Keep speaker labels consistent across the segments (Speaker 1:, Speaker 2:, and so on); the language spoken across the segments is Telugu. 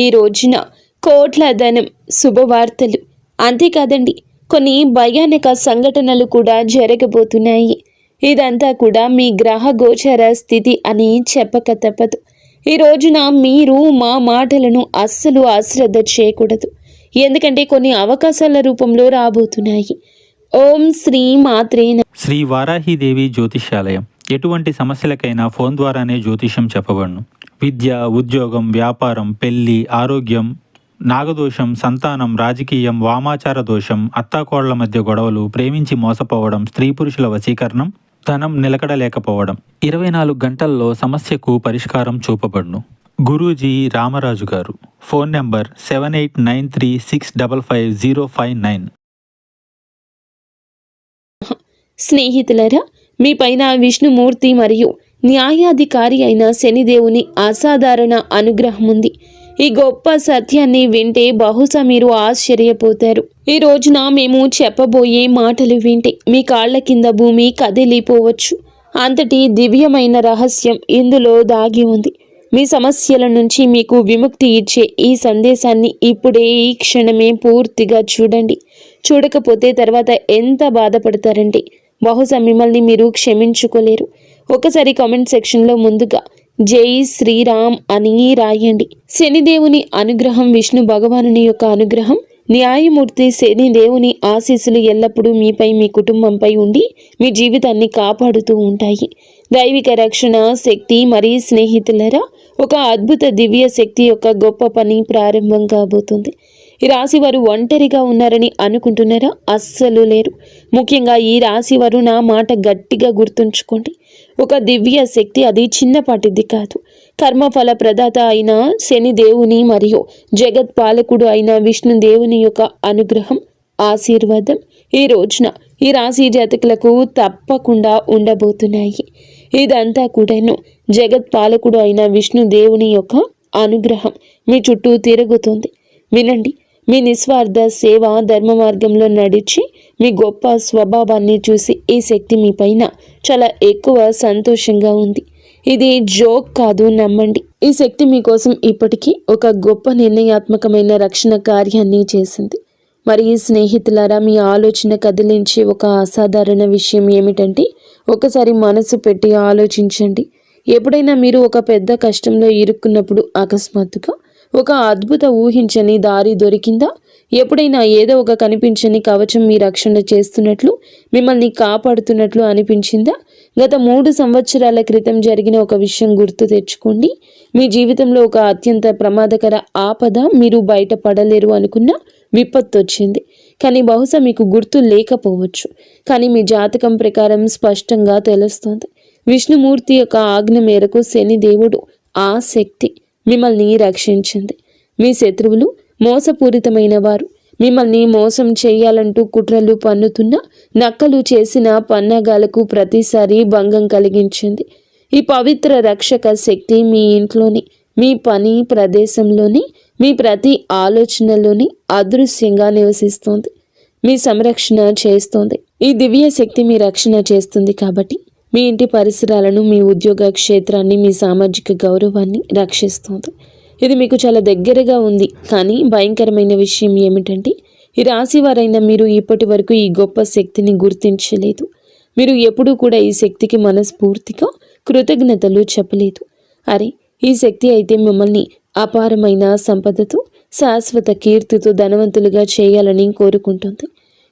Speaker 1: ఈ రోజున కోట్ల ధనం, శుభవార్తలు, అంతేకాదండి కొన్ని భయానక సంఘటనలు కూడా జరగబోతున్నాయి. ఇదంతా కూడా మీ గ్రహ గోచర స్థితి అని చెప్పక తప్పదు. ఈ రోజున మీరు మా మాటలను అస్సలు అశ్రద్ధ చేయకూడదు. ఎందుకంటే కొన్ని అవకాశాల రూపంలో రాబోతున్నాయి. ఓం శ్రీ మాత్రే నమః.
Speaker 2: శ్రీ వారాహిదేవి జ్యోతిష్యాలయం. ఎటువంటి సమస్యలకైనా ఫోన్ ద్వారానే జ్యోతిష్యం చెప్పబడును. విద్య, ఉద్యోగం, వ్యాపారం, పెళ్లి, ఆరోగ్యం, నాగదోషం, సంతానం, రాజకీయం, వామాచార దోషం, అత్తాకోళ్ల మధ్య గొడవలు, ప్రేమించి మోసపోవడం, స్త్రీ పురుషుల వశీకరణం, ధనం నిలకడలేకపోవడం, 24 గంటల్లో సమస్యకు పరిష్కారం చూపబడును. గురూజీ రామరాజు గారు. Phone number 7893655059.
Speaker 1: స్నేహితులరా, మీ పైన విష్ణుమూర్తి మరియు న్యాయాధికారి అయిన శనిదేవుని అసాధారణ అనుగ్రహం ఉంది. ఈ గొప్ప సత్యాన్ని వింటే బహుశా మీరు ఆశ్చర్యపోతారు. ఈ రోజున మేము చెప్పబోయే మాటలు వింటే మీ కాళ్ల కింద భూమి కదిలిపోవచ్చు. అంతటి దివ్యమైన రహస్యం ఇందులో దాగి ఉంది. మీ సమస్యల నుంచి మీకు విముక్తి ఇచ్చే ఈ సందేశాన్ని ఇప్పుడే, ఈ క్షణమే పూర్తిగా చూడండి. చూడకపోతే తర్వాత ఎంత బాధపడతారంటే బహుశా మిమ్మల్ని మీరు క్షమించుకోలేరు. ఒకసారి కామెంట్ సెక్షన్లో ముందుగా జై శ్రీరామ్ అని రాయండి. శనిదేవుని అనుగ్రహం, విష్ణు భగవానుని యొక్క అనుగ్రహం, న్యాయమూర్తి శనిదేవుని ఆశీస్సులు ఎల్లప్పుడూ మీపై, మీ కుటుంబంపై ఉండి మీ జీవితాన్ని కాపాడుతూ ఉంటాయి. దైవిక రక్షణ శక్తి మరి స్నేహితులరా, ఒక అద్భుత దివ్య శక్తి యొక్క గొప్ప పని ప్రారంభం కాబోతుంది. ఈ రాశి వారు ఒంటరిగా ఉన్నారని అనుకుంటున్నారా? అస్సలు లేరు. ముఖ్యంగా ఈ రాశి వారు నా మాట గట్టిగా గుర్తుంచుకోండి. ఒక దివ్య శక్తి, అది చిన్నపాటిది కాదు. కర్మఫల ప్రదాత అయిన శని దేవుని మరియు జగత్ పాలకుడు అయిన విష్ణుదేవుని యొక్క అనుగ్రహం, ఆశీర్వాదం ఈ రోజున ఈ రాశి జాతకులకు తప్పకుండా ఉండబోతున్నాయి. ఇదంతా కూడాను జగత్ పాలకుడు అయిన విష్ణుదేవుని యొక్క అనుగ్రహం మీ చుట్టూ తిరుగుతుంది. వినండి, మీ నిస్వార్థ సేవ, ధర్మ మార్గంలో నడిచి మీ గొప్ప స్వభావాన్ని చూసి ఈ శక్తి మీ పైన చాలా ఎక్కువ సంతోషంగా ఉంది. ఇది జోక్ కాదు, నమ్మండి. ఈ శక్తి మీకోసం ఇప్పటికీ ఒక గొప్ప నిర్ణయాత్మకమైన రక్షణ కార్యాన్ని చేసింది. మరి ఈ స్నేహితులారా, మీ ఆలోచన కదిలించే ఒక అసాధారణ విషయం ఏమిటంటే, ఒకసారి మనసు పెట్టి ఆలోచించండి. ఎప్పుడైనా మీరు ఒక పెద్ద కష్టంలో ఇరుక్కున్నప్పుడు అకస్మాత్తుగా ఒక అద్భుత ఊహించని దారి దొరికిందా? ఎప్పుడైనా ఏదో ఒక కనిపించని కవచం మీ రక్షణ చేస్తున్నట్లు, మిమ్మల్ని కాపాడుతున్నట్లు అనిపించిందా? గత 3 సంవత్సరాల క్రితం జరిగిన ఒక విషయం గుర్తు తెచ్చుకోండి. మీ జీవితంలో ఒక అత్యంత ప్రమాదకర ఆపద, మీరు బయటపడలేరు అనుకున్న విపత్తు వచ్చింది. కానీ బహుశా మీకు గుర్తు లేకపోవచ్చు. కానీ మీ జాతకం ప్రకారం స్పష్టంగా తెలుస్తోంది. విష్ణుమూర్తి యొక్క ఆజ్ఞ మేరకు శనిదేవుడు, ఆ శక్తి మిమ్మల్ని రక్షించింది. మీ శత్రువులు మోసపూరితమైన వారు, మిమ్మల్ని మోసం చేయాలంటూ కుట్రలు పన్నుతున్న నక్కలు చేసిన పన్నాగాలకు ప్రతిసారి భంగం కలిగించింది. ఈ పవిత్ర రక్షక శక్తి మీ ఇంట్లోని, మీ పని ప్రదేశంలోని, మీ ప్రతి ఆలోచనలోని అదృశ్యంగా నివసిస్తోంది. మీ సంరక్షణ చేస్తోంది. ఈ దివ్య శక్తి మీ రక్షణ చేస్తుంది కాబట్టి మీ ఇంటి పరిసరాలను, మీ ఉద్యోగ క్షేత్రాన్ని, మీ సామాజిక గౌరవాన్ని రక్షిస్తోంది. ఇది మీకు చాలా దగ్గరగా ఉంది. కానీ భయంకరమైన విషయం ఏమిటంటే, ఈ రాశి వారైన మీరు ఇప్పటి వరకు ఈ గొప్ప శక్తిని గుర్తించలేదు. మీరు ఎప్పుడూ కూడా ఈ శక్తికి మనస్ఫూర్తిగా కృతజ్ఞతలు చెప్పలేదు. అరే, ఈ శక్తి అయితే మిమ్మల్ని అపారమైన సంపదతో, శాశ్వత కీర్తితో ధనవంతులుగా చేయాలని కోరుకుంటుంది.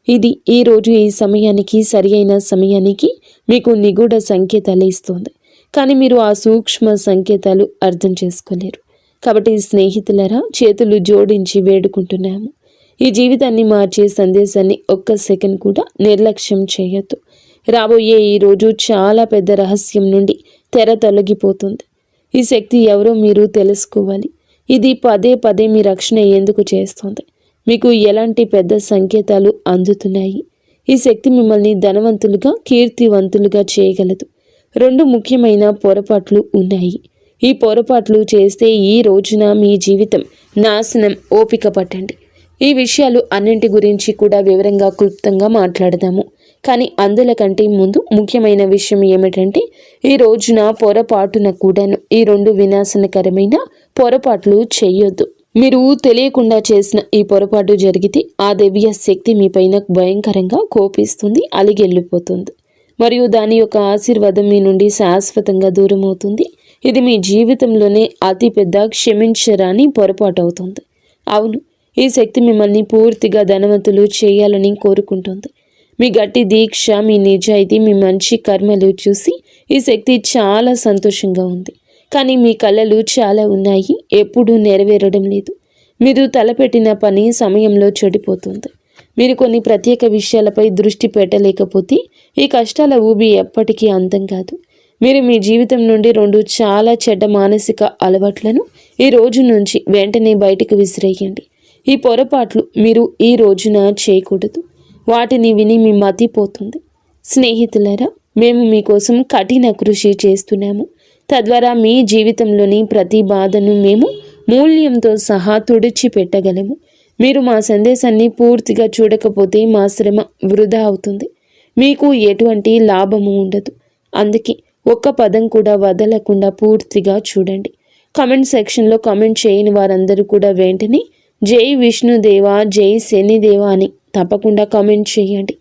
Speaker 1: ఇది ఈ రోజు ఈ సమయానికి, సరి అయిన సమయానికి మీకు నిగూఢ సంకేతాలు ఇస్తుంది. కానీ మీరు ఆ సూక్ష్మ సంకేతాలు అర్థం చేసుకోలేరు. కాబట్టి స్నేహితులరా, చేతులు జోడించి వేడుకుంటున్నాము. ఈ జీవితాన్ని మార్చే సందేశాన్ని ఒక్క సెకండ్ కూడా నిర్లక్ష్యం చేయొద్దు. రాబోయే ఈ రోజు చాలా పెద్ద రహస్యం నుండి తెర తొలగిపోతుంది. ఈ శక్తి ఎవరో మీరు తెలుసుకోవాలి. ఇది పదే పదే మీ రక్షణ ఎందుకు చేస్తుంది? మీకు ఎలాంటి పెద్ద సంకేతాలు అందుతున్నాయి? ఈ శక్తి మిమ్మల్ని ధనవంతులుగా, కీర్తివంతులుగా చేయగలదు. 2 ముఖ్యమైన పొరపాట్లు ఉన్నాయి. ఈ పొరపాట్లు చేస్తే ఈ రోజున మీ జీవితం నాశనం. ఓపిక పట్టండి. ఈ విషయాలు అన్నింటి గురించి కూడా వివరంగా, క్లుప్తంగా మాట్లాడదాము. కానీ అందుల కంటే ముందు ముఖ్యమైన విషయం ఏమిటంటే, ఈ రోజున పొరపాటున కూడాను ఈ 2 వినాశనకరమైన పొరపాట్లు చేయొద్దు. మీరు తెలియకుండా చేసిన ఈ పొరపాటు జరిగితే ఆ దివ్య శక్తి మీపైన భయంకరంగా కోపిస్తుంది, అలిగెళ్ళిపోతుంది. మరియు దాని యొక్క ఆశీర్వాదం మీ నుండి శాశ్వతంగా దూరం అవుతుంది. ఇది మీ జీవితంలోనే అతిపెద్ద క్షమించరాని పొరపాటు అవుతుంది. అవును, ఈ శక్తి మిమ్మల్ని పూర్తిగా ధనవంతులు చేయాలని కోరుకుంటుంది. మీ గట్టి దీక్ష, మీ నిజాయితీ, మీ మంచి కర్మలు చూసి ఈ శక్తి చాలా సంతోషంగా ఉంది. కానీ మీ కళలు చాలా ఉన్నాయి, ఎప్పుడూ నెరవేరడం లేదు. మీరు తలపెట్టిన పని సమయంలో చెడిపోతుంది. మీరు కొన్ని ప్రత్యేక విషయాలపై దృష్టి పెట్టలేకపోతే ఈ కష్టాల ఊబి ఎప్పటికీ అంతం కాదు. మీరు మీ జీవితం నుండి 2 చాలా చెడ్డ మానసిక అలవాట్లను ఈ రోజు నుంచి వెంటనే బయటకు విసిరేయండి. ఈ పొరపాట్లు మీరు ఈ రోజున చేయకూడదు. వాటిని విని మీ మతిపోతుంది. స్నేహితులారా, మేము మీకోసం కఠిన కృషి చేస్తున్నాము. తద్వారా మీ జీవితంలోని ప్రతి బాధను మేము మూల్యంతో సహా తుడిచిపెట్టగలము. మీరు మా సందేశాన్ని పూర్తిగా చూడకపోతే మా శ్రమ వృధా అవుతుంది. మీకు ఎటువంటి లాభము ఉండదు. అందుకే ఒక్క పదం కూడా వదలకుండా పూర్తిగా చూడండి. కమెంట్ సెక్షన్లో కమెంట్ చేయని వారందరూ కూడా వెంటనే జై విష్ణుదేవ, జై శనిదేవ అని తప్పకుండా కామెంట్ చేయండి.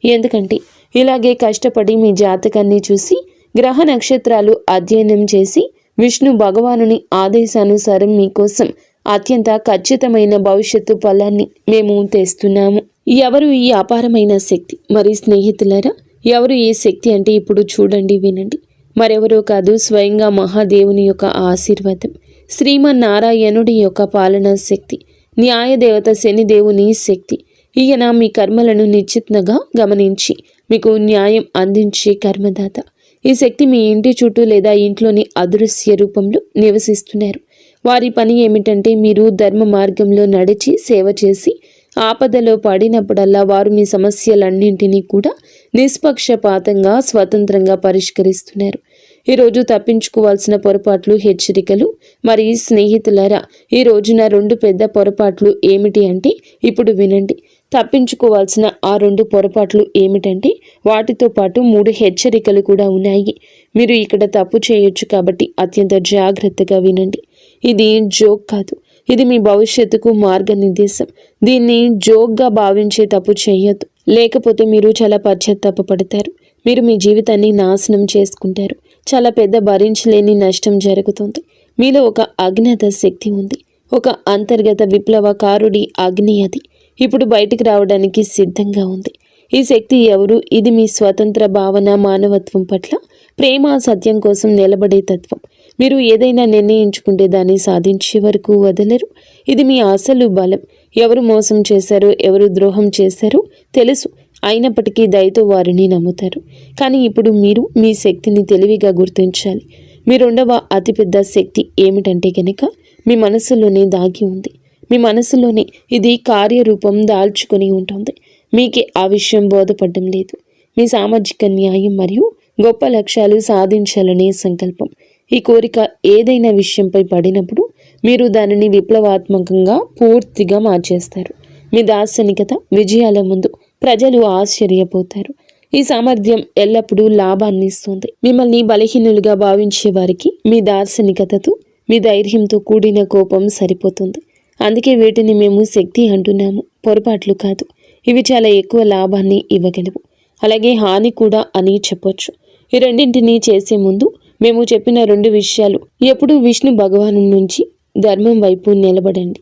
Speaker 1: ఎందుకంటే ఇలాగే కష్టపడి మీ జాతకాన్ని చూసి గ్రహ నక్షత్రాలు అధ్యయనం చేసి విష్ణు భగవానుని ఆదేశానుసారం మీకోసం అత్యంత ఖచ్చితమైన భవిష్యత్తు ఫలాన్ని మేము తెస్తున్నాము. ఎవరు ఈ అపారమైన శక్తి? మరి స్నేహితులారా, ఎవరు ఈ శక్తి అంటే ఇప్పుడు చూడండి, వినండి. మరెవరో కాదు, స్వయంగా మహాదేవుని యొక్క ఆశీర్వాదం, శ్రీమన్నారాయణుడి యొక్క పాలనా శక్తి, న్యాయదేవత శనిదేవుని శక్తి. ఈయన మీ కర్మలను నిశ్చితంగా గమనించి మీకు న్యాయం అందించే కర్మదాత. ఈ శక్తి మీ ఇంటి చుట్టూ లేదా ఇంట్లోని అదృశ్య రూపంలో నివసిస్తున్నారు. వారి పని ఏమిటంటే మీరు ధర్మ మార్గంలో నడిచి సేవ చేసి ఆపదలో పడినప్పుడల్లా వారు మీ సమస్యలన్నింటినీ కూడా నిష్పక్షపాతంగా స్వతంత్రంగా పరిష్కరిస్తున్నారు. ఈరోజు తప్పించుకోవాల్సిన పొరపాట్లు, హెచ్చరికలు. మరి స్నేహితులారా, ఈ రోజున 2 పెద్ద పొరపాట్లు ఏమిటి అంటే ఇప్పుడు వినండి. తప్పించుకోవాల్సిన ఆ 2 పొరపాట్లు ఏమిటంటే వాటితో పాటు 3 హెచ్చరికలు కూడా ఉన్నాయి. మీరు ఇక్కడ తప్పు చేయొచ్చు కాబట్టి అత్యంత జాగ్రత్తగా వినండి. ఇది జోక్ కాదు, ఇది మీ భవిష్యత్తుకు మార్గనిర్దేశం. దీన్ని జోక్గా భావించే తప్పు చేయొద్దు, లేకపోతే మీరు చాలా పశ్చాత్తాపపడతారు. మీరు మీ జీవితాన్ని నాశనం చేసుకుంటారు. చాలా పెద్ద భరించలేని నష్టం జరుగుతుంది. మీలో ఒక అజ్ఞాత శక్తి ఉంది, ఒక అంతర్గత విప్లవకారుడి అగ్ని. అది ఇప్పుడు బయటికి రావడానికి సిద్ధంగా ఉంది. ఈ శక్తి ఎవరు? ఇది మీ స్వతంత్ర భావన, మానవత్వం పట్ల ప్రేమ, సత్యం కోసం నిలబడే తత్వం. మీరు ఏదైనా నిర్ణయించుకుంటే దాన్ని సాధించే వరకు వదలరు. ఇది మీ అసలు బలం. ఎవరు మోసం చేశారో, ఎవరు ద్రోహం చేశారో తెలుసు, అయినప్పటికీ దయతో వారిని నమ్ముతారు. కానీ ఇప్పుడు మీరు మీ శక్తిని తెలివిగా గుర్తించాలి. మీ 2వ అతిపెద్ద శక్తి ఏమిటంటే గనక మీ మనసులోనే దాగి ఉంది. మీ మనసులోనే ఇది కార్యరూపం దాల్చుకొని ఉంటుంది. మీకే ఆ విషయం బోధపడడం లేదు. మీ సామాజిక న్యాయం మరియు గొప్ప లక్ష్యాలు సాధించాలనే సంకల్పం. ఈ కోరిక ఏదైనా విషయంపై పడినప్పుడు మీరు దానిని విప్లవాత్మకంగా పూర్తిగా మార్చేస్తారు. మీ దార్శనికత విజయాల ముందు ప్రజలు ఆశ్చర్యపోతారు. ఈ సామర్థ్యం ఎల్లప్పుడూ లాభాన్ని ఇస్తుంది. మిమ్మల్ని బలహీనులుగా భావించే వారికి మీ దార్శనికతతో, మీ ధైర్యంతో కూడిన కోపం సరిపోతుంది. అందుకే వీటిని మేము శక్తి అంటున్నాము, పొరపాట్లు కాదు. ఇవి చాలా ఎక్కువ లాభాన్ని ఇవ్వగలవు, అలాగే హాని కూడా అని చెప్పొచ్చు. ఈ రెండింటినీ చేసే ముందు మేము చెప్పిన 2 విషయాలు ఎప్పుడూ విష్ణు భగవాను నుంచి ధర్మం వైపు నిలబడండి.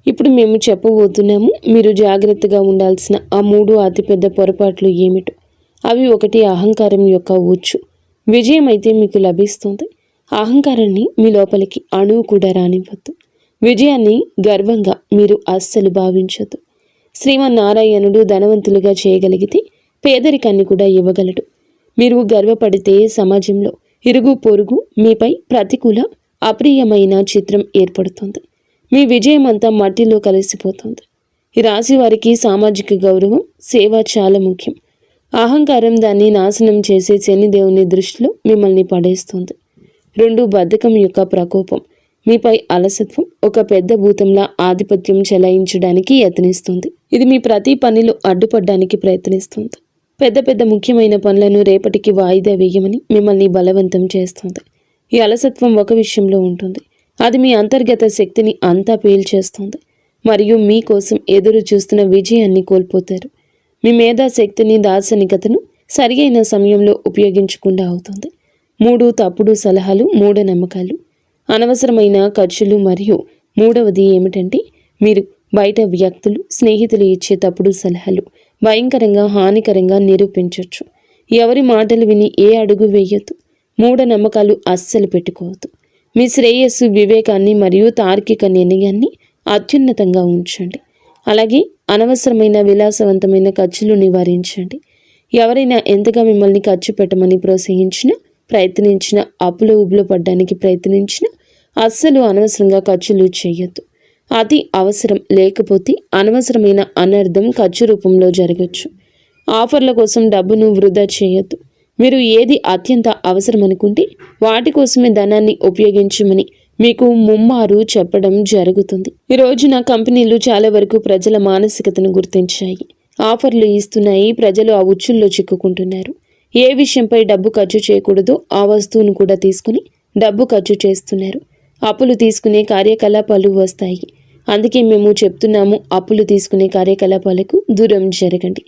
Speaker 1: ఇప్పుడు మేము చెప్పబోతున్నాము. మీరు జాగ్రత్తగా ఉండాల్సిన ఆ 3 అతిపెద్ద పొరపాట్లు ఏమిటో. అవి 1, అహంకారం యొక్క ఉచ్చు. విజయం అయితే మీకు లభిస్తుంది. అహంకారాన్ని మీ లోపలికి అణువు కూడా రానివ్వద్దు. విజయాన్ని గర్వంగా మీరు అస్సలు భావించద్దు. శ్రీమన్నారాయణుడు ధనవంతులుగా చేయగలిగితే పేదరికాన్ని కూడా ఇవ్వగలడు. మీరు గర్వపడితే సమాజంలో ఇరుగు పొరుగు మీపై ప్రతికూల, అప్రియమైన చిత్రం ఏర్పడుతుంది. మీ విజయం అంతా మట్టిలో కలిసిపోతుంది. ఈ రాశి వారికి సామాజిక గౌరవం, సేవ చాలా ముఖ్యం. అహంకారం దాన్ని నాశనం చేసే శనిదేవుని దృష్టిలో మిమ్మల్ని పడేస్తుంది. 2, బద్ధకం యొక్క ప్రకోపం. మీపై అలసత్వం ఒక పెద్ద భూతంలా ఆధిపత్యం చెలాయించడానికి యత్నిస్తుంది. ఇది మీ ప్రతి పనిలో అడ్డుపడడానికి ప్రయత్నిస్తుంది. పెద్ద పెద్ద ముఖ్యమైన పనులను రేపటికి వాయిదా వేయమని మిమ్మల్ని బలవంతం చేస్తుంది. ఈ అలసత్వం ఒక విషయంలో ఉంటుంది, అది మీ అంతర్గత శక్తిని అంతా పీల్చేస్తుంది మరియు మీకోసం ఎదురు చూస్తున్న విజయాన్ని కోల్పోతారు. మీ మేధాశక్తిని దార్శనికతను సరియైన సమయంలో ఉపయోగించకుండా అవుతుంది. 3 తప్పుడు సలహాలు, మూఢనమ్మకాలు, అనవసరమైన ఖర్చులు మరియు మూడవది ఏమిటంటే మీరు బయట వ్యక్తులు, స్నేహితులు ఇచ్చే తప్పుడు సలహాలు భయంకరంగా హానికరంగా నిరూపించవచ్చు. ఎవరి మాటలు విని ఏ అడుగు వేయొద్దు. మూఢనమ్మకాలు అస్సలు పెట్టుకోవద్దు. మీ శ్రేయస్సు, వివేకాన్ని మరియు తార్కిక నిర్ణయాన్ని అత్యున్నతంగా ఉంచండి. అలాగే అనవసరమైన విలాసవంతమైన ఖర్చులు నివారించండి. ఎవరైనా ఎంతగా మిమ్మల్ని ఖర్చు పెట్టమని ప్రోత్సహించినా, ప్రయత్నించినా, అప్పులో ఉబులో పడ్డానికి ప్రయత్నించినా అస్సలు అనవసరంగా ఖర్చులు చేయొద్దు. అతి అవసరం లేకపోతే అనవసరమైన అనర్థం ఖర్చు రూపంలో జరగచ్చు. ఆఫర్ల కోసం డబ్బును వృధా చేయొద్దు. మీరు ఏది అత్యంత అవసరం అనుకుంటే వాటి కోసమే ధనాన్ని ఉపయోగించమని మీకు ముమ్మారు చెప్పడం జరుగుతుంది. ఈ రోజున కంపెనీలు చాలా వరకు ప్రజల మానసికతను గుర్తించాయి. ఆఫర్లు ఇస్తున్నాయి. ప్రజలు ఆ ఉచ్చుల్లో చిక్కుకుంటున్నారు. ఏ విషయంపై డబ్బు ఖర్చు చేయకూడదో ఆ వస్తువును కూడా తీసుకుని డబ్బు ఖర్చు చేస్తున్నారు. అప్పులు తీసుకునే కార్యకలాపాలు వస్తాయి. అందుకే మేము చెప్తున్నాము, అప్పులు తీసుకునే కార్యకలాపాలకు దూరం జరగండి.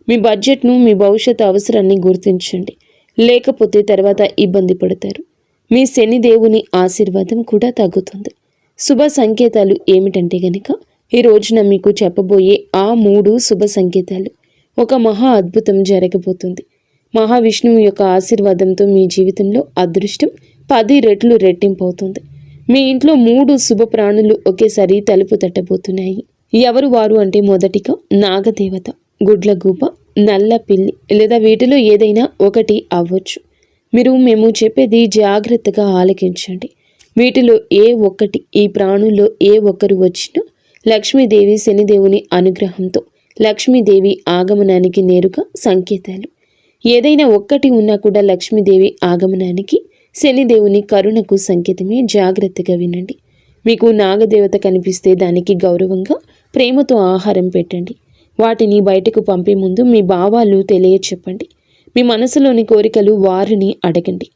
Speaker 1: మీ బడ్జెట్ను, మీ భవిష్యత్తు అవసరాన్ని గుర్తించండి. లేకపోతే తర్వాత ఇబ్బంది పడతారు. మీ శనిదేవుని ఆశీర్వాదం కూడా తగ్గుతుంది. శుభ సంకేతాలు ఏమిటంటే గనక ఈ రోజున మీకు చెప్పబోయే ఆ 3 శుభ సంకేతాలు. ఒక మహా అద్భుతం జరగబోతుంది. మహావిష్ణువు యొక్క ఆశీర్వాదంతో మీ జీవితంలో అదృష్టం 10 రెట్లు రెట్టింపు అవుతుంది. మీ ఇంట్లో 3 శుభ ప్రాణులు ఒకేసారి తలుపు తట్టబోతున్నాయి. ఎవరు వారు అంటే మొదటిగా నాగదేవత, గుడ్లగూబ, నల్ల పిల్లి లేదా వీటిలో ఏదైనా ఒకటి అవ్వచ్చు. మేము చెప్పేది జాగ్రత్తగా ఆలకించండి. వీటిలో ఏ ఒక్కటి, ఈ ప్రాణుల్లో ఏ ఒక్కరు వచ్చినా లక్ష్మీదేవి, శనిదేవుని అనుగ్రహంతో లక్ష్మీదేవి ఆగమనానికి నేరుగా సంకేతాలు. ఏదైనా ఒక్కటి ఉన్నా కూడా లక్ష్మీదేవి ఆగమనానికి, శనిదేవుని కరుణకు సంకేతమే. జాగ్రత్తగా వినండి. మీకు నాగదేవత కనిపిస్తే దానికి గౌరవంగా, ప్రేమతో ఆహారం పెట్టండి. వాటిని బయటకు పంపే ముందు మీ భావాలు తెలియచెప్పండి. మీ మనసులోని కోరికలు వారిని అడగండి.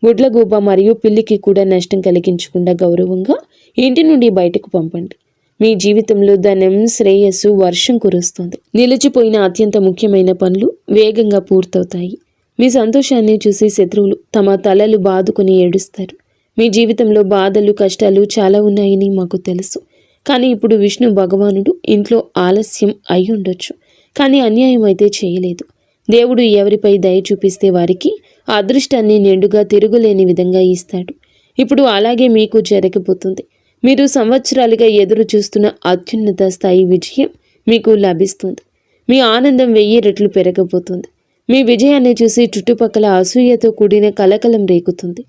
Speaker 1: గుడ్లగూబ మరియు పిల్లికి కూడా నష్టం కలిగించకుండా గౌరవంగా ఇంటి నుండి బయటకు పంపండి. మీ జీవితంలో ధనం, శ్రేయస్సు వర్షం కురుస్తుంది. నిలిచిపోయిన అత్యంత ముఖ్యమైన పనులు వేగంగా పూర్తవుతాయి. మీ సంతోషాన్ని చూసి శత్రువులు తమ తలలు బాదుకొని ఏడుస్తారు. మీ జీవితంలో బాధలు, కష్టాలు చాలా ఉన్నాయని మాకు తెలుసు. కానీ ఇప్పుడు విష్ణు భగవానుడు ఇంట్లో ఆలస్యం అయి ఉండొచ్చు, కానీ అన్యాయం అయితే చేయలేదు. దేవుడు ఎవరిపై దయ చూపిస్తే వారికి అదృష్టాన్ని నిండుగా తిరుగులేని విధంగా ఇస్తాడు. ఇప్పుడు అలాగే మీకు జరగబోతుంది. మీరు సంవత్సరాలుగా ఎదురు చూస్తున్న అత్యున్నత స్థాయి విజయం మీకు లభిస్తుంది. మీ ఆనందం 1000 రెట్లు పెరగబోతుంది. మీ విజయాన్ని చూసి చుట్టుపక్కల అసూయతో కూడిన కలకలం రేగుతుంది.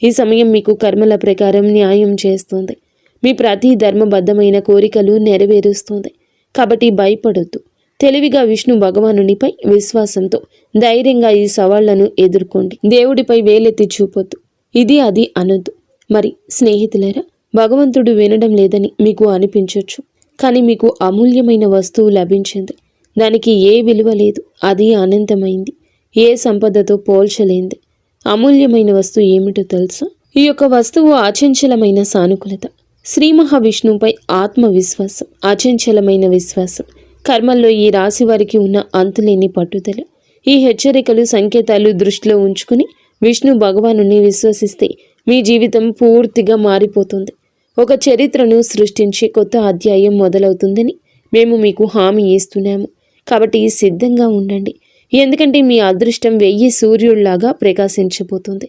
Speaker 1: ఈ సమయం మీకు కర్మల ప్రకారం న్యాయం చేస్తుంది. మీ ప్రతి ధర్మబద్ధమైన కోరికలు నెరవేరుస్తుంది. కాబట్టి భయపడొద్దు. తెలివిగా విష్ణు భగవానునిపై విశ్వాసంతో ధైర్యంగా ఈ సవాళ్లను ఎదుర్కోండి. దేవుడిపై వేలెత్తి చూపొద్దు. ఇది అది అనొద్దు. మరి స్నేహితులారా, భగవంతుడు వినడం లేదని మీకు అనిపించవచ్చు. కానీ మీకు అమూల్యమైన వస్తువు లభించింది. దానికి ఏ విలువ లేదు. అది అనంతమైంది. ఏ సంపదతో పోల్చలేంది. అమూల్యమైన వస్తువు ఏమిటో తెలుసా? ఈ యొక్క వస్తువు అచంచలమైన సానుకూలత, శ్రీ మహావిష్ణువుపై ఆత్మవిశ్వాసం, అచంచలమైన విశ్వాసం, కర్మల్లో ఈ రాశి వారికి ఉన్న అంతులేని పట్టుదల. ఈ హెచ్చరికలు, సంకేతాలు దృష్టిలో ఉంచుకుని విష్ణు భగవానుని విశ్వసిస్తే మీ జీవితం పూర్తిగా మారిపోతుంది. ఒక చరిత్రను సృష్టించే కొత్త అధ్యాయం మొదలవుతుందని మేము మీకు హామీ ఇస్తున్నాము. కాబట్టి సిద్ధంగా ఉండండి. ఎందుకంటే మీ అదృష్టం 1000 సూర్యుళ్లాగా ప్రకాశించబోతుంది.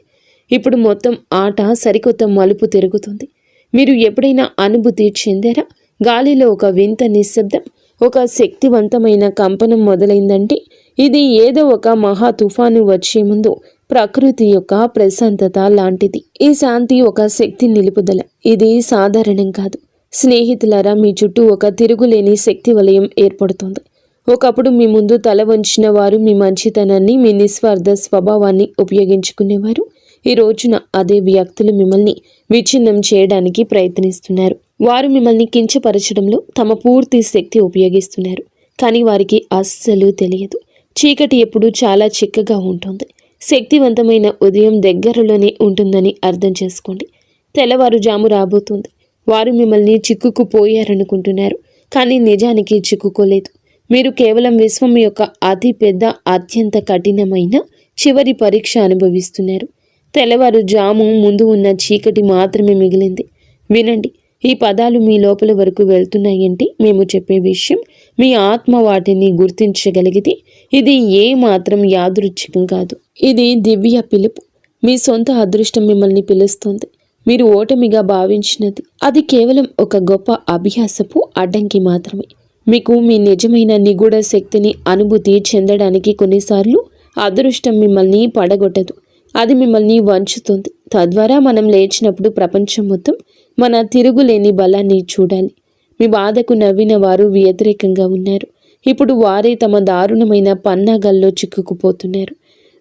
Speaker 1: ఇప్పుడు మొత్తం ఆట సరికొత్త మలుపు తిరుగుతుంది. మీరు ఎప్పుడైనా అనుభూతి చెందారా? గాలిలో ఒక వింత నిశ్శబ్దం, ఒక శక్తివంతమైన కంపనం మొదలైందంటే ఇది ఏదో ఒక మహా తుఫాను వచ్చే ముందు ప్రకృతి యొక్క ప్రశాంతత లాంటిది. ఈ శాంతి ఒక శక్తి నిలుపుదల. ఇది సాధారణం కాదు. స్నేహితులారా, మీ చుట్టూ ఒక తిరుగులేని శక్తి వలయం ఏర్పడుతుంది. ఒకప్పుడు మీ ముందు తల వంచిన వారు మీ మంచితనాన్ని, మీ నిస్వార్థ స్వభావాన్ని ఉపయోగించుకునేవారు. ఈ రోజున అదే వ్యక్తులు మిమ్మల్ని విచ్ఛిన్నం చేయడానికి ప్రయత్నిస్తున్నారు. వారు మిమ్మల్ని కించపరచడంలో తమ పూర్తి శక్తి ఉపయోగిస్తున్నారు. కానీ వారికి అస్సలు తెలియదు, చీకటి ఎప్పుడూ చాలా చిక్కగా ఉంటుంది. శక్తివంతమైన ఉదయం దగ్గరలోనే ఉంటుందని అర్థం చేసుకోండి. తెల్లవారుజాము రాబోతుంది. వారు మిమ్మల్ని చిక్కుకుపోయారనుకుంటున్నారు, కానీ నిజానికి చిక్కుకోలేదు. మీరు కేవలం విశ్వం యొక్క అతి పెద్ద, అత్యంత కఠినమైన చివరి పరీక్ష అనుభవిస్తున్నారు. తెల్లవారుజాము ముందు ఉన్న చీకటి మాత్రమే మిగిలింది. వినండి, ఈ పదాలు మీ లోపల వరకు వెళ్తున్నాయంటే మేము చెప్పే విషయం మీ ఆత్మ వాటిని గుర్తించగలిగితే ఇది ఏ మాత్రం యాదృచ్ఛికం కాదు. ఇది దివ్య పిలుపు. మీ సొంత అదృష్టం మిమ్మల్ని పిలుస్తుంది. మీరు ఓటమిగా భావించినది అది కేవలం ఒక గొప్ప అభ్యాసపు అడ్డంకి మాత్రమే. మీకు మీ నిజమైన నిగూఢ శక్తిని అనుభూతి చెందడానికి కొన్నిసార్లు అదృష్టం మిమ్మల్ని పడగొట్టదు, అది మిమ్మల్ని వంచుతుంది. తద్వారా మనం లేచినప్పుడు ప్రపంచం మొత్తం మన తిరుగులేని బలాన్ని చూడాలి. మీ బాధకు నవ్విన వారు వ్యతిరేకంగా ఉన్నారు. ఇప్పుడు వారే తమ దారుణమైన పన్నాగాల్లో చిక్కుకుపోతున్నారు.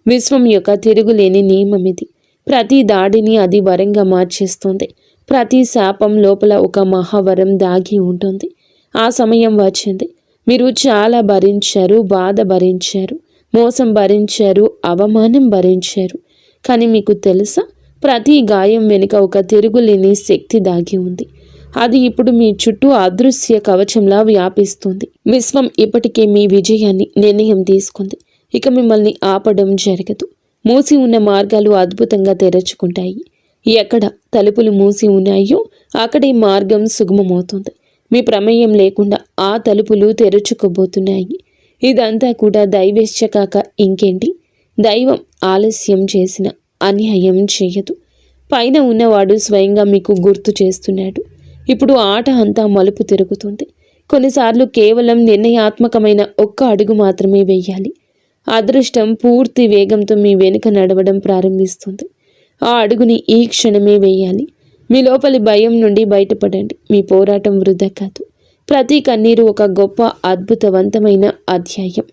Speaker 1: విశ్వం యొక్క తిరుగులేని నియమం ఇది. ప్రతి దాడిని అది వరంగా మార్చేస్తుంది. ప్రతి శాపం లోపల ఒక మహావరం దాగి ఉంటుంది. ఆ సమయం వచ్చింది. మీరు చాలా భరించారు, బాధ భరించారు, మోసం భరించారు, అవమానం భరించారు. కానీ మీకు తెలుసా, ప్రతి గాయం వెనుక ఒక తిరుగులేని శక్తి దాగి ఉంది. అది ఇప్పుడు మీ చుట్టూ అదృశ్య కవచంలా వ్యాపిస్తుంది. విశ్వం ఇప్పటికే మీ విజయాన్ని నిర్ణయం తీసుకుంది. ఇక మిమ్మల్ని ఆపడం జరగదు. మూసి ఉన్న మార్గాలు అద్భుతంగా తెరుచుకుంటాయి. ఎక్కడ తలుపులు మూసి ఉన్నాయో అక్కడే మార్గం సుగమమవుతుంది. మీ ప్రమేయం లేకుండా ఆ తలుపులు తెరుచుకోబోతున్నాయి. ఇదంతా కూడా దైవేచ్ఛ కాక ఇంకేంటి? దైవం ఆలస్యం చేసిన అన్యాయం చేయదు. పైన ఉన్నవాడు స్వయంగా మీకు గుర్తు చేస్తున్నాడు. ఇప్పుడు ఆట అంతా మలుపు తిరుగుతుంది. కొన్నిసార్లు కేవలం నిర్ణయాత్మకమైన ఒక్క అడుగు మాత్రమే వేయాలి. అదృష్టం పూర్తి వేగంతో మీ వెనుక నడవడం ప్రారంభిస్తుంది. ఆ అడుగుని ఈ క్షణమే వేయాలి. మీ లోపలి భయం నుండి బయటపడండి. మీ పోరాటం వృధా కాదు. ప్రతి కన్నీరు ఒక గొప్ప అద్భుతవంతమైన అధ్యాయం.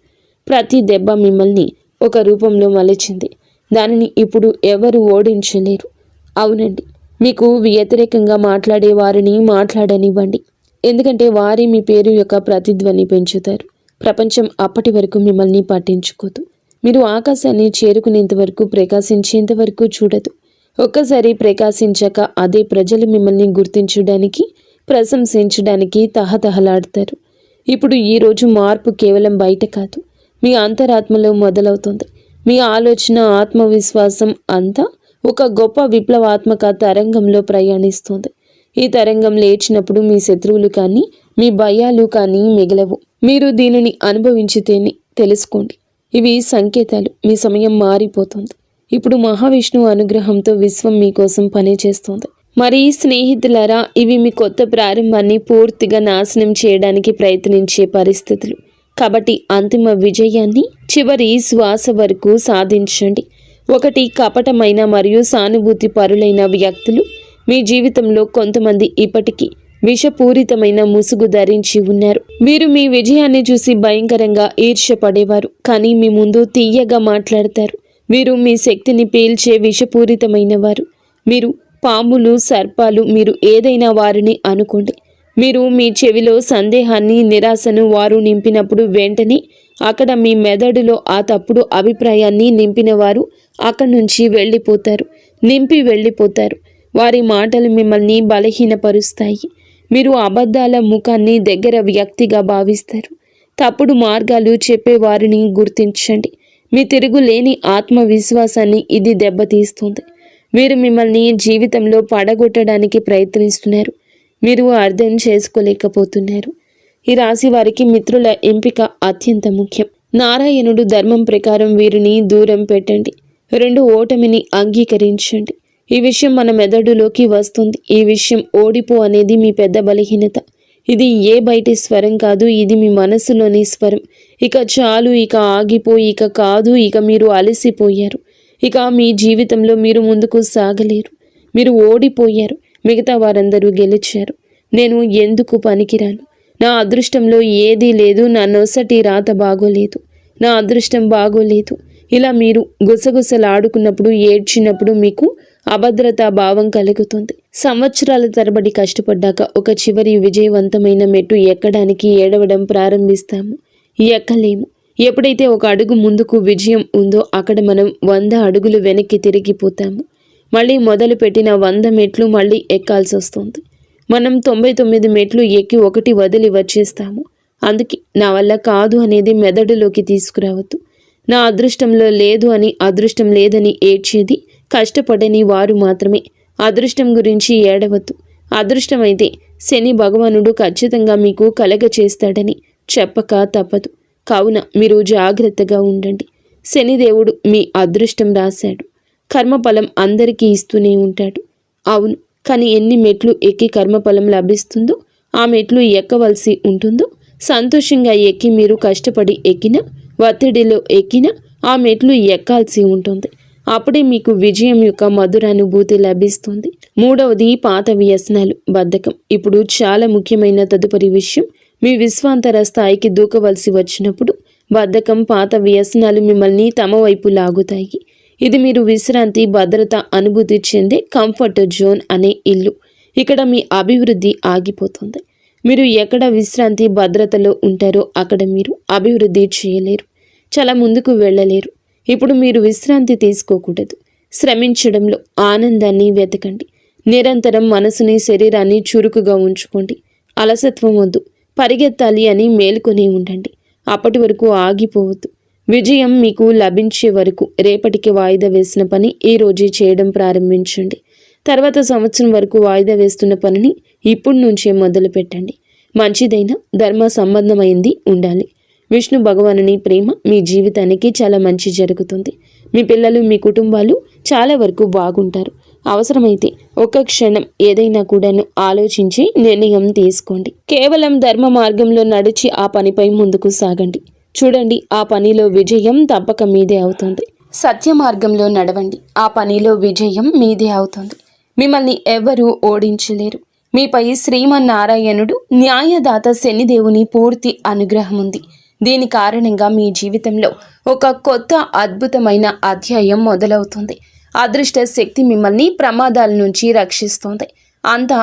Speaker 1: ప్రతి దెబ్బ మిమ్మల్ని ఒక రూపంలో మలచింది. దానిని ఇప్పుడు ఎవరు ఓడించలేరు. అవునండి, మీకు వ్యతిరేకంగా మాట్లాడే వారిని మాట్లాడనివ్వండి. ఎందుకంటే వారే మీ పేరు యొక్క ప్రతిధ్వని పెంచుతారు. ప్రపంచం అప్పటి వరకు మిమ్మల్ని పట్టించుకోదు. మీరు ఆకాశాన్ని చేరుకునేంత వరకు, ప్రకాశించేంత వరకు చూడదు. ఒక్కసారి ప్రకాశించాక అదే ప్రజలు మిమ్మల్ని గుర్తించడానికి, ప్రశంసించడానికి తహతహలాడతారు. ఇప్పుడు ఈరోజు మార్పు కేవలం బయట కాదు, మీ అంతరాత్మలో మొదలవుతుంది. మీ ఆలోచన, ఆత్మవిశ్వాసం అంతా ఒక గొప్ప విప్లవాత్మక తరంగంలో ప్రయాణిస్తుంది. ఈ తరంగం లేచినప్పుడు మీ శత్రువులు కానీ, మీ భయాలు కానీ మిగలవు. మీరు దీనిని అనుభవించితేనే తెలుసుకోండి. ఇవి సంకేతాలు. మీ సమయం మారిపోతుంది. ఇప్పుడు మహావిష్ణువు అనుగ్రహంతో విశ్వం మీకోసం పనిచేస్తుంది. మరి స్నేహితులారా, ఇవి మీ కొత్త ప్రారంభాన్ని పూర్తిగా నాశనం చేయడానికి ప్రయత్నించే పరిస్థితులు. కాబట్టి అంతిమ విజయాన్ని చివరి శ్వాస వరకు సాధించండి. ఒకటి, కపటమైన మరియు సానుభూతి పరులైన వ్యక్తులు మీ జీవితంలో కొంతమంది ఇప్పటికీ విషపూరితమైన ముసుగు ధరించి ఉన్నారు. వీరు మీ విజయాన్ని చూసి భయంకరంగా ఈర్ష్యపడేవారు, కానీ మీ ముందు తీయగా మాట్లాడతారు. వీరు మీ శక్తిని పీల్చే విషపూరితమైన వారు. మీరు పాములు, సర్పాలు, మీరు ఏదైనా వారిని అనుకోండి. మీరు మీ చెవిలో సందేహాన్ని, నిరాశను వారు నింపినప్పుడు వెంటనే అక్కడ మీ మెదడులో ఆ తప్పుడు అభిప్రాయాన్ని నింపిన వారు అక్కడి నుంచి వెళ్ళిపోతారు. వారి మాటలు మిమ్మల్ని బలహీనపరుస్తాయి. మీరు అబద్ధాల ముఖాన్ని దగ్గర వ్యక్తిగా భావిస్తారు. తప్పుడు మార్గాలు చెప్పేవారిని గుర్తించండి. మీ తిరుగులేని ఆత్మవిశ్వాసాన్ని ఇది దెబ్బతీస్తుంది. వీరు మిమ్మల్ని జీవితంలో పడగొట్టడానికి ప్రయత్నిస్తున్నారు. మీరు అర్థం చేసుకోలేకపోతున్నారు. ఈ రాశి వారికి మిత్రుల ఎంపిక అత్యంత ముఖ్యం. నారాయణుడు ధర్మం ప్రకారం వీరిని దూరం పెట్టండి. 2, ఓటమిని అంగీకరించండి. ఈ విషయం మన మెదడులోకి వస్తుంది. ఈ విషయం ఓడిపో అనేది మీ పెద్ద బలహీనత. ఇది ఏ బయటి స్వరం కాదు, ఇది మీ మనసులోని స్వరం. ఇక చాలు, ఇక ఆగిపో, ఇక కాదు, ఇక మీరు అలసిపోయారు. ఇక మీ జీవితంలో మీరు ముందుకు సాగలేరు. మీరు ఓడిపోయారు. మిగతా వారందరూ గెలిచారు. నేను ఎందుకు పనికిరాను? నా అదృష్టంలో ఏదీ లేదు. నా నొసటి రాత బాగోలేదు. నా అదృష్టం బాగోలేదు. ఇలా మీరు గుసగుసలాడుకున్నప్పుడు, ఏడ్చినప్పుడు మీకు అభద్రతా భావం కలుగుతుంది. సంవత్సరాల తరబడి కష్టపడ్డాక ఒక చివరి విజయవంతమైన మెట్టు ఎక్కడానికి ఏడవడం ప్రారంభిస్తాము. ఎక్కలేము. ఎప్పుడైతే ఒక అడుగు ముందుకు విజయం ఉందో అక్కడ మనం 100 అడుగులు వెనక్కి తిరిగిపోతాము. మళ్ళీ మొదలుపెట్టిన 100 మెట్లు మళ్ళీ ఎక్కాల్సి వస్తుంది. మనం 99 మెట్లు ఎక్కి ఒకటి వదిలి వచ్చేస్తాము. అందుకే నా వల్ల కాదు అనేది మెదడులోకి తీసుకురావద్దు. నా అదృష్టంలో లేదు అని, అదృష్టం లేదని ఏడ్చేది కష్టపడని వారు మాత్రమే. అదృష్టం గురించి ఏడవద్దు. అదృష్టమైతే శని భగవానుడు ఖచ్చితంగా మీకు కలగ చేస్తాడని చెప్పక తప్పదు. కావున మీరు జాగ్రత్తగా ఉండండి. శనిదేవుడు మీ అదృష్టం రాశాడు. కర్మఫలం అందరికీ ఇస్తూనే ఉంటాడు. అవును, కానీ ఎన్ని మెట్లు ఎక్కి కర్మఫలం లభిస్తుందో, ఆ మెట్లు ఎక్కవలసి ఉంటుందో, సంతోషంగా ఎక్కి మీరు కష్టపడి ఎక్కిన, ఒత్తిడిలో ఎక్కిన ఆ మెట్లు ఎక్కాల్సి ఉంటుంది. అప్పుడే మీకు విజయం యొక్క మధురానుభూతి లభిస్తుంది. మూడవది పాత వ్యసనాలు, బద్ధకం. ఇప్పుడు చాలా ముఖ్యమైన తదుపరి విషయం, మీ విశ్వాంతర స్థాయికి దూకవలసి వచ్చినప్పుడు బద్ధకం, పాత వ్యసనాలు మిమ్మల్ని తమ వైపు లాగుతాయి. ఇది మీరు విశ్రాంతి, భద్రత అనుభూతి చెందే కంఫర్ట్ జోన్ అనే ఇల్లు. ఇక్కడ మీ అభివృద్ధి ఆగిపోతుంది. మీరు ఎక్కడ విశ్రాంతి, భద్రతలో ఉంటారో అక్కడ మీరు అభివృద్ధి చేయలేరు, చాలా ముందుకు వెళ్ళలేరు. ఇప్పుడు మీరు విశ్రాంతి తీసుకోకూడదు. శ్రమించడంలో ఆనందాన్ని వెతకండి. నిరంతరం మనసుని, శరీరాన్ని చురుకుగా ఉంచుకోండి. అలసత్వం వద్దు. పరిగెత్తాలి అని మేలుకొని ఉండండి. అప్పటి వరకు ఆగిపోవద్దు. విజయం మీకు లభించే వరకు రేపటికి వాయిదా వేసిన పని ఈ రోజే చేయడం ప్రారంభించండి. తర్వాత సంవత్సరం వరకు వాయిదా వేస్తున్న పనిని ఇప్పటి నుంచే మొదలు పెట్టండి. మంచిదైన ధర్మ సంబంధమైంది ఉండాలి. విష్ణు భగవానుని ప్రేమ మీ జీవితానికి చాలా మంచి జరుగుతుంది. మీ పిల్లలు, మీ కుటుంబాలు చాలా వరకు బాగుంటారు. అవసరమైతే ఒక్క క్షణం ఏదైనా కూడాను ఆలోచించి నిర్ణయం తీసుకోండి. కేవలం ధర్మ మార్గంలో నడిచి ఆ పనిపై ముందుకు సాగండి. చూడండి, ఆ పనిలో విజయం తప్పక మీదే అవుతుంది. సత్య మార్గంలో నడవండి. ఆ పనిలో విజయం మీదే అవుతుంది. మిమ్మల్ని ఎవ్వరూ ఓడించలేరు. మీపై శ్రీమన్నారాయణుడు న్యాయదాత శనిదేవుని పూర్తి అనుగ్రహం ఉంది. దీని కారణంగా మీ జీవితంలో ఒక కొత్త అద్భుతమైన అధ్యాయం మొదలవుతుంది. అదృష్ట శక్తి మిమ్మల్ని ప్రమాదాల నుంచి రక్షిస్తుంది. అంతా